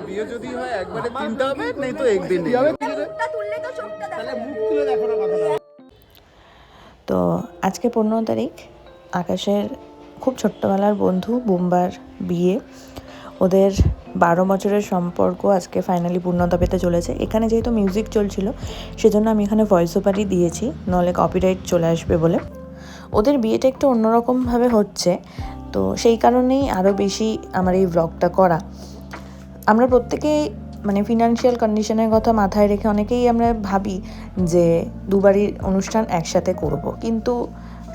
বিয়ে যদি হয় একবারে তিনটা হবে, নেই তো একদিন হবে। তো আজকে 15 তারিখ, আকাশের খুব ছোট্টবেলার বন্ধু বুম্বার বিয়ে। ওদের 12 বছরের সম্পর্ক আজকে ফাইনালি পূর্ণতা পেতে চলেছে। এখানে যেহেতু মিউজিক চলছিল সেজন্য আমি এখানে ভয়েস ওভারই দিয়েছি, নাহলে কপিরাইট চলে আসবে বলে। ওদের বিয়েটা একটু অন্যরকমভাবে হচ্ছে, তো সেই কারণেই আরও বেশি আমার এই ব্লগটা করা। আমরা প্রত্যেকেই মানে ফিনান্সিয়াল কন্ডিশনের কথা মাথায় রেখে অনেকেই আমরা ভাবি যে দুবারই অনুষ্ঠান একসাথে করব, কিন্তু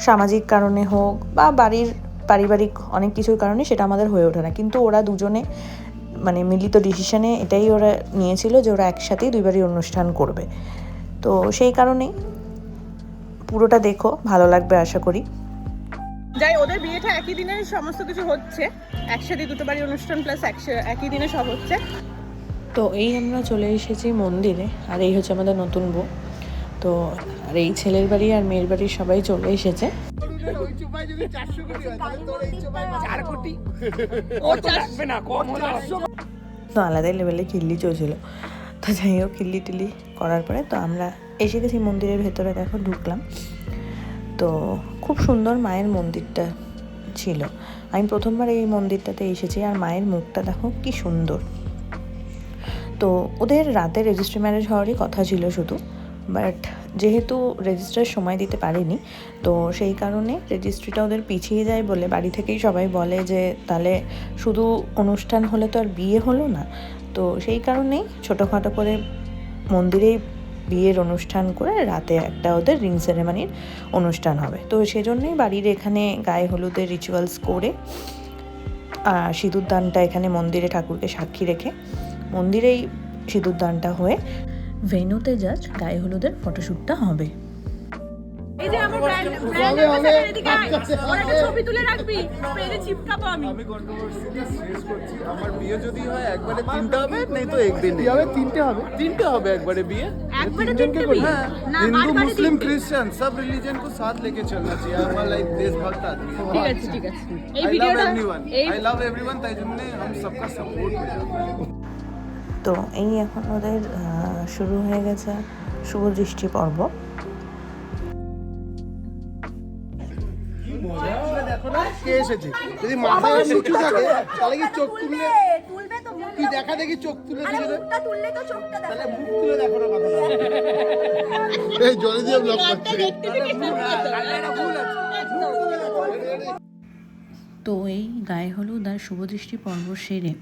সামাজিক কারণে হোক বা বাড়ির পারিবারিক অনেক কিছুর কারণে সেটা আমাদের হয়ে ওঠে না। কিন্তু ওরা দুজনে মানে মিলিত ডিসিশনে এটাই ওরা নিয়েছিল যে ওরা একসাথেই দুইবারই অনুষ্ঠান করবে। তো সেই কারণেই পুরোটা দেখো, ভালো লাগবে আশা করি। যাই, ওদের বিয়েটা একই দিনে সমস্ত কিছু হচ্ছে, একসাথে দুটো বাড়ি অনুষ্ঠান প্লাস একই দিনে সব হচ্ছে। তো এই আমরা চলে এসেছি মন্দিরে, আর এই হচ্ছে আমাদের নতুন বউ। তো আর এই ছেলের বাড়ি আর মেয়ের বাড়ি সবাই চলে এসেছে। তো আলাদাই লেভেলে খিল্লি চলছিল। তো যাই হোক, খিল্লি টিল্লি করার পরে তো আমরা এসে গেছি মন্দিরের ভেতরে। দেখো ঢুকলাম, তো খুব সুন্দর মায়ের মন্দিরটা ছিল। আমি প্রথমবার এই মন্দিরটাতে এসেছি, আর মায়ের মুখটা দেখো কি সুন্দর। তো ওদের রাতে রেজিস্ট্রি ম্যারেজ হওয়ারই কথা ছিল শুধু, বাট যেহেতু রেজিস্ট্রার সময় দিতে পারেনি, তো সেই কারণে রেজিস্ট্রিটা ওদের পিছিয়ে যায় বলে বাড়ি থেকেই সবাই বলে যে তাহলে শুধু অনুষ্ঠান হলে তো আর বিয়ে হলো না। তো সেই কারণেই ছোটোখাটো করে মন্দিরেই বিয়ের অনুষ্ঠান করে রাতে একটা ওদের রিং সেরেমনির অনুষ্ঠান হবে। তো সেজন্যই বাড়ির এখানে গায়ে হলুদের রিচুয়ালস করে সিঁদুরদানটা এখানে মন্দিরে ঠাকুরকে সাক্ষী রেখে মন্দিরেই সিঁদুরদানটা হয়ে ভেন্যুতে জাস্ট গায়ে হলুদের ফটোশ্যুটটা হবে। এই যে আমার ব্র্যান্ড অ্যাম্বাসাডার এদিকে আয়, ওর একটা ছবি তুলে রাখবি, স্প্রেতে চিপকাবো আমি। আমি কন্ট্রোভার্সিটা শেষ করছি। আমার বিয়ে যদি হয় একবারে তিনটা হবে, নেই তো একদিন হবে। তিনটে হবে একবারে বিয়ে। একবারে তিনটে বিয়ে না, हिंदू मुस्लिम क्रिश्चियन सब रिलीजन को साथ लेके चलना चाहिए। আমার লাইক দেশভক্ত আদমি। ঠিক আছে ঠিক আছে। এই I love ভিডিওটা everyone. I love everyone, তাই জন্য हम सबका सपोर्ट করি। তো এই এখন ওদের শুরু হয়ে গেছে শুভ দৃষ্টি পর্ব। কে এসেছে? যদি মাথায় নিচু থাকে তাহলে কি চোখ তুললে কি দেখা দেখি চোখ তুলে দিলে তাহলে মুখ তুলে দেখো না কথা এই জলে দিয়ে ব্লক করছে। তো এই গায়ে হলুদ আর শুভ দৃষ্টি পর্ব সেরে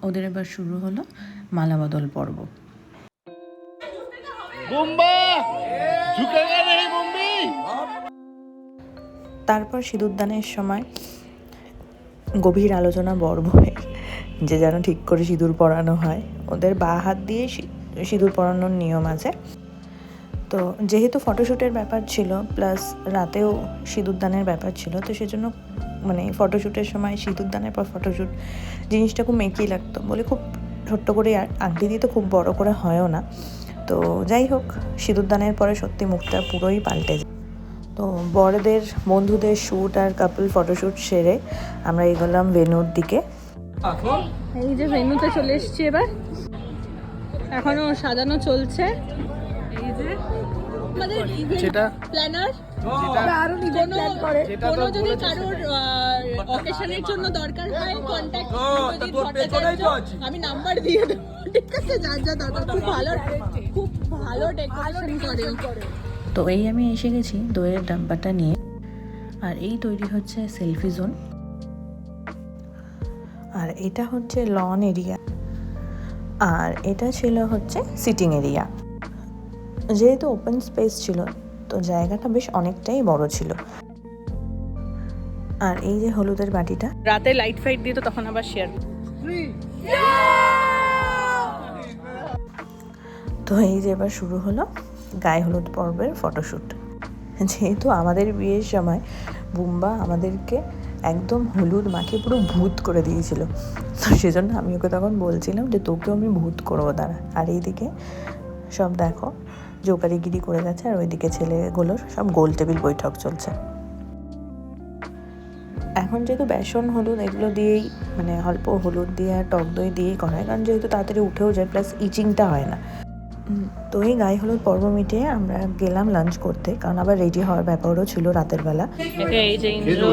ওদের এবার শুরু হলো মালা বদল পর্ব। তারপর সিঁদুরদানের সময় গভীর আলোচনা বড় যে যেন ঠিক করে সিঁদুর পরানো হয়। ওদের বাঁ হাত দিয়ে সিঁদুর পরানোর নিয়ম আছে। তো যেহেতু ফটোশ্যুটের ব্যাপার ছিল প্লাস রাতেও সিঁদুরদানের ব্যাপার ছিল, তো সেজন্য মানে ফটোশ্যুটের সময় সিঁদুরদানের পর ফটোশ্যুট জিনিসটা খুব মেকি লাগতো বলে খুব ছোট্ট করে আংটি দিয়ে তো খুব বড় করে হয়ও না। তো যাই হোক, সিঁদুরদানের পরে সত্যি মুখটা পুরোই পাল্টে যায়। তো বড়দের বন্ধুদের শ্যুট আর কাপল ফটোশ্যুট সেরে আমরা এগোলাম ভেন্যুর দিকে। এই যে ভেন্যুতে চলে এসেছি এবার, এখনো সাজানো চলছে। এই যে আমাদের ইভেন্ট প্ল্যানার, কোনো যদি কারোর অকেশনের জন্য দরকার হয় কন্ট্যাক্ট ভট্টাচার্য, আমি নাম্বার দিয়ে দেবো, ঠিক আছে? যার যা দরকার, খুব ভালো ডেকোরেশন করে। তো এই আমি এসে গেছি দইয়ের ডাব্বাটা নিয়ে, আর এই তৈরি হচ্ছে সেলফি জোন, আর এটা হচ্ছে লন এরিয়া, আর এটা ছিল হচ্ছে সিটিং এরিয়া। যেহেতু ওপেন স্পেস ছিল তো জায়গাটা বেশ অনেকটাই বড় ছিল। আর এই যে হলুদের বাটিটা রাতে লাইট ফাইট দিয়ে তো তখন আবার শেয়ার। তো এই যে এবার শুরু হলো গায়ে হলুদ পর্বের ফটোশ্যুট। যেহেতু আমাদের বিয়ের সময় বুম্বা আমাদেরকে একদম হলুদ মাখিয়ে পুরো ভূত করে দিয়েছিল, তো সেজন্য আমি ওকে তখন বলছিলাম যে তোকেও আমি ভূত করবো দাঁড়া। আর এইদিকে সব দেখো জোকারিগিরি করে গেছে, আর ওইদিকে ছেলেগুলোর সব গোল টেবিল বৈঠক চলছে। এখন যেহেতু বেসন হলুদ এগুলো দিয়েই মানে অল্প হলুদ দিয়ে আর টক দই দিয়েই করা হয়, কারণ যেহেতু তাড়াতাড়ি উঠেও যায়, প্লাস ইচিংটা হয় না। তো এই গায়ে হলুদ পর্ব মিটিয়ে আমরা গেলাম লাঞ্চ করতে, কারণ আবার রেডি হওয়ার ব্যাপারও ছিল রাতের বেলা। এই যে ইন্দ্র,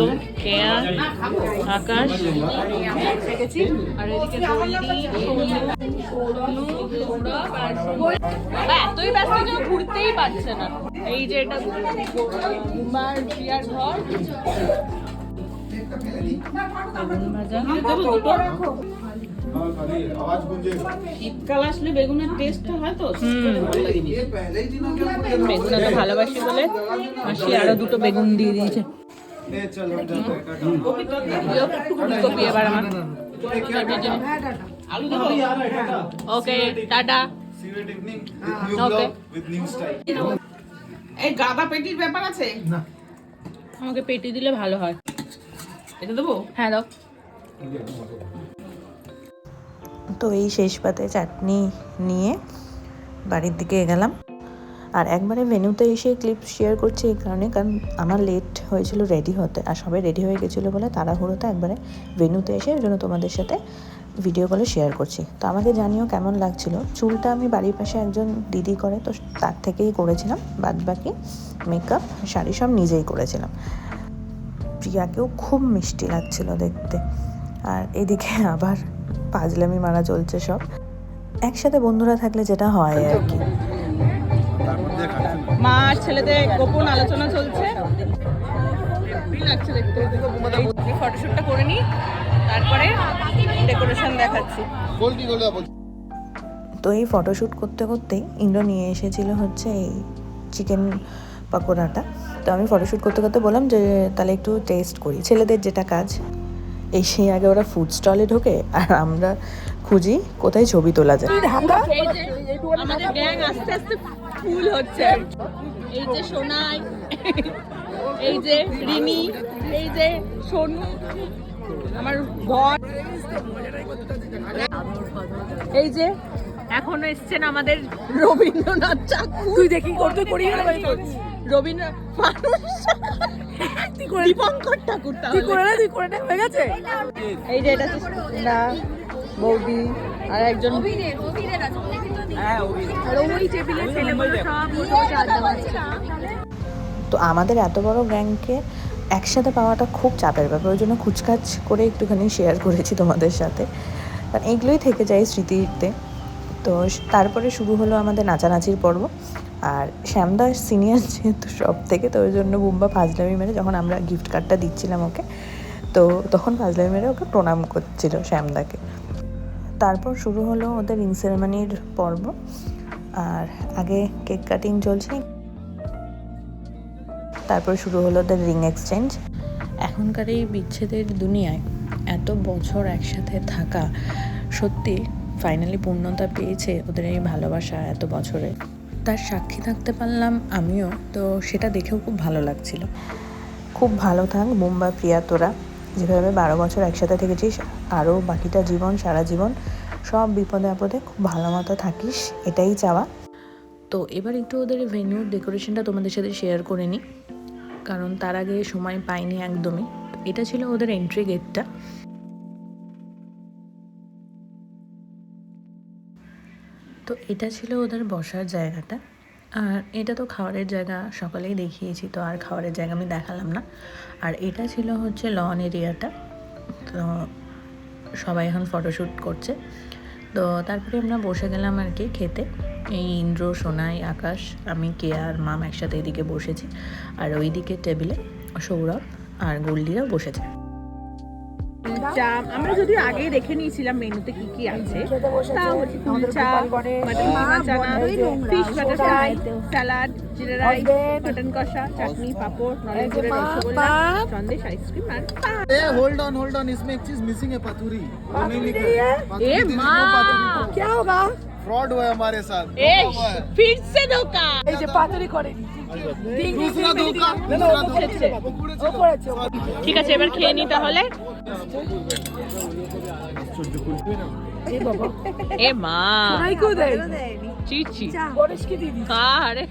কেয়া, আকাশ আর এদিকে এতই ব্যস্ত যে ঘুরতেই পারছে না। এই যে এটা বুম্বার প্রিয়ার ঘর, বেগুন ভাজা। শীতকাল আসলে বেগুনের টেস্টটা হয় তো, বেগুন এত ভালোবাসি বলে মাসি আরো দুটো বেগুন দিয়ে দিয়েছে। ফুলকপি এবার আমার ওকে টাটা। ওকে এই গাদা পেটির ব্যাপার আছে না, আমাকে পেটি দিলে ভালো হয়। এটা দেবো? হ্যাঁ দাও। তো এই শেষ পাতে চাটনি নিয়ে বাড়ির দিকে গেলাম। আর একবারে ভেন্যুতে এসে ক্লিপ শেয়ার করছি এই কারণে, কারণ আমার লেট হয়েছিল রেডি হতে, আর সবাই রেডি হয়ে গেছিলো বলে তাড়াহুড়োতে একবারে ভেন্যুতে এসে ওই জন্য তোমাদের সাথে ভিডিও কলে শেয়ার করছি। তো আমাকে জানিও কেমন লাগছিল। চুলটা আমি বাড়ির পাশে একজন দিদি করে, তো তার থেকেই করেছিলাম, বাদ বাকি মেকআপ শাড়ি সব নিজেই করেছিলাম। প্রিয়াকেও খুব মিষ্টি লাগছিল দেখতে। আর এদিকে আবার পাজলামি মারা চলছে সব, একসাথে বন্ধুরা থাকলে যেটা হয় আর কি। মা আর ছেলেদের গোপন আলোচনা চলছে, লাগছে দেখতে। ফটোশুটটা করে নি, তারপরে ডেকোরেশন দেখাচ্ছি। তো এই ফটোশ্যুট করতে করতেই ইন্দ্র নিয়ে এসেছিল হচ্ছে এই চিকেন পকোড়াটা। তো আমি ফটোশ্যুট করতে করতে বললাম যে তাহলে একটু টেস্ট করি, ছেলেদের যেটা কাজ। এসে আগে ওরা ফুড স্টলে ঢোকে আর আমরা খুঁজি কোথায় ছবি তোলা যায়। আমাদের গ্যাং আস্তে আস্তে ফুল হচ্ছে। এই যে সোনাই, এই যে রিনি, এই যে সোনু, আমার বর, এই যে এখনো এসছেন আমাদের রবীন্দ্রনাথ ঠাকুর। তুই দেখি করতে করি রবীন্দ্রনাথ দীপঙ্কর ঠাকুর। তুই করে না হয়ে গেছে। এই যে এটা না বৌদি আর একজন, তো আমাদের এত বড় গ্যাংকে একসাথে পাওয়াটা খুব চাপের ব্যাপার, ওই জন্য খুচকাচ করে একটুখানি শেয়ার করেছি তোমাদের সাথে, কারণ এইগুলোই থেকে যায় স্মৃতিতে। তো তারপরে শুরু হলো আমাদের নাচানাচির পর্ব। আর শ্যামদা সিনিয়র যেহেতু সব থেকে, তো ওই জন্য বুম্বা ফাজলামি মেরে যখন আমরা গিফট কার্ডটা দিচ্ছিলাম ওকে, তো তখন ফাজলামি মেরে ওকে প্রণাম করছিল শ্যামদাকে। তারপর শুরু হলো ওদের রিং সেরেমনির পর্ব। আর আগে কেক কাটিং চলছে, তারপর শুরু হলো ওদের রিং এক্সচেঞ্জ। এখনকার এই বিচ্ছেদের দুনিয়ায় এত বছর একসাথে থাকা সত্যি ফাইনালি পূর্ণতা পেয়েছে ওদের এই ভালোবাসা এত বছরে, তার সাক্ষী থাকতে পারলাম আমিও। তো সেটা দেখেও খুব ভালো লাগছিল। খুব ভালো থাক বুম্বা, প্রিয়া, তোরা যেভাবে 12 বছর একসাথে থেকেছিস, আরও বাকিটা জীবন, সারা জীবন সব বিপদে আপদে খুব ভালো মতো থাকিস, এটাই চাওয়া। তো এবার একটু ওদের ভেন্যুর ডেকোরেশনটা তোমাদের সাথে শেয়ার করে নিই, কারণ তার আগে সময় পাইনি একদমই। এটা ছিল ওদের এন্ট্রি গেটটা। তো এটা ছিল ওদের বসার জায়গাটা, আর এটা তো খাবারের জায়গা সকালেই দেখিয়েছি, তো আর খাবারের জায়গা আমি দেখালাম না। আর এটা ছিল হচ্ছে লন এরিয়াটা। তো সবাই এখন ফটোশ্যুট করছে। তো তারপরে আমরা বসে গেলাম আর কি খেতে। এই ইন্দ্র, সোনাই, আকাশ, আমি, কেয়া আর মাম একসাথে এদিকে বসেছি, আর ওইদিকে টেবিলে সৌরভ আর গোল্ডিরা বসেছে। আমরা যদিও আগেই দেখে নিয়েছিলাম মেনুতে কি কি আছে, তাও হচ্ছে kulcha, mutton keema chana, fish butter fry, salad, jeera rice, mutton কষা, চাটনি, পাপড়, নলেনগুড়ের রসগোল্লা, সন্দেশ, আইসক্রিম আর होल्ड ऑन इसमें एक चीज मिसिंग है, पथूरी। ए माँ क्या होगा? फ्रॉड हुआ है हमारे साथ। ए फिर से धोखा। এই যে পাতুরি করে दूसरा धोखा। ঠিক আছে, এবার খেয়ে নি তাহলে। এ মা চিচি আরে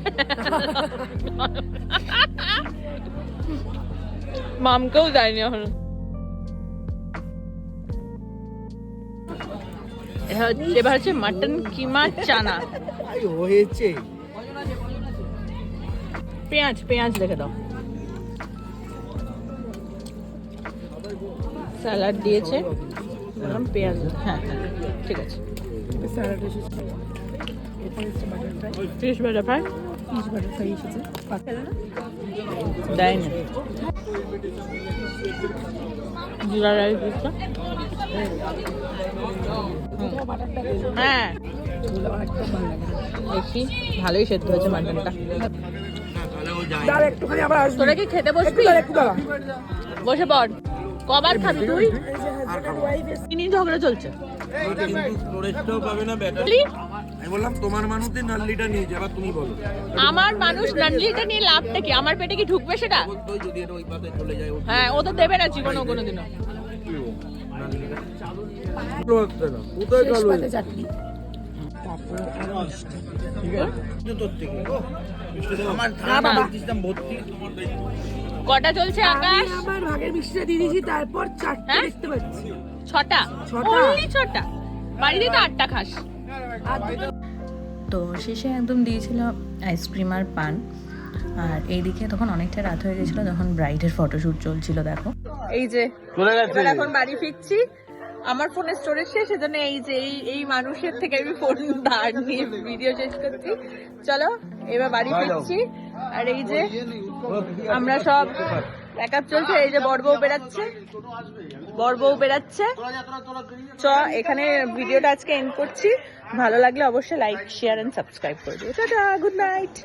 মামকেও যায়নি এখন। এবার হচ্ছে মাটন কিমা চানা। হয়েছে পেঁয়াজ পেঁয়াজ রেখে দাও। স্যালাড দিয়েছে, বললাম পেঁয়াজ। হ্যাঁ হ্যাঁ ঠিক আছে। ফিশ বাটার ফ্রাই দেয়নি। জিরা রাইস দিচ্ছে। হ্যাঁ দেখি ভালোই সেদ্ধ হয়েছে মাটনটা। তোরা কি খেতে বসবি? বসে পড়। কবার খাবি তুই? কি নিয়ে ঝগড়া চলছে? আমার মানুষ নানলিটা নিয়ে লাভটা কি? আমার পেটে কি ঢুকবে সেটা? হ্যাঁ ও তো দেবে না জীবনও কোনোদিনও। কটা চলছে আকাশ? আমার ভাগের মিষ্টিটা দিয়ে দিয়েছি, তারপর 4টে দেখতে পাচ্ছি। 6টা? Only 6টা? বাড়িতে তো 8টা খাস। তো শেষে একদম দিয়েছিল আইসক্রিম আর পান। আর এইদিকে তখন অনেকটা রাত হয়ে গেছিলো, যখন ব্রাইডের ফটোশ্যুট চলছিল। দেখো এই যে এবার এখন বাড়ি ফিরছি। আমার ফোনের স্টোরেজ শেষ, সেজন্য এই যে এই মানুষের থেকে আমি ফোন ধার নিয়ে ভিডিও শেষ করছি। চলো এবার বাড়ি ফিরছি। আর এই যে আমরা সব প্যাকআপ চলছে। এই যে বড় বউ বেরাচ্ছে। চ এখানে ভিডিওটা আজকে এন্ড করছি। ভালো লাগলে অবশ্যই লাইক শেয়ার এন্ড সাবস্ক্রাইব করে দিও। Tata, good night.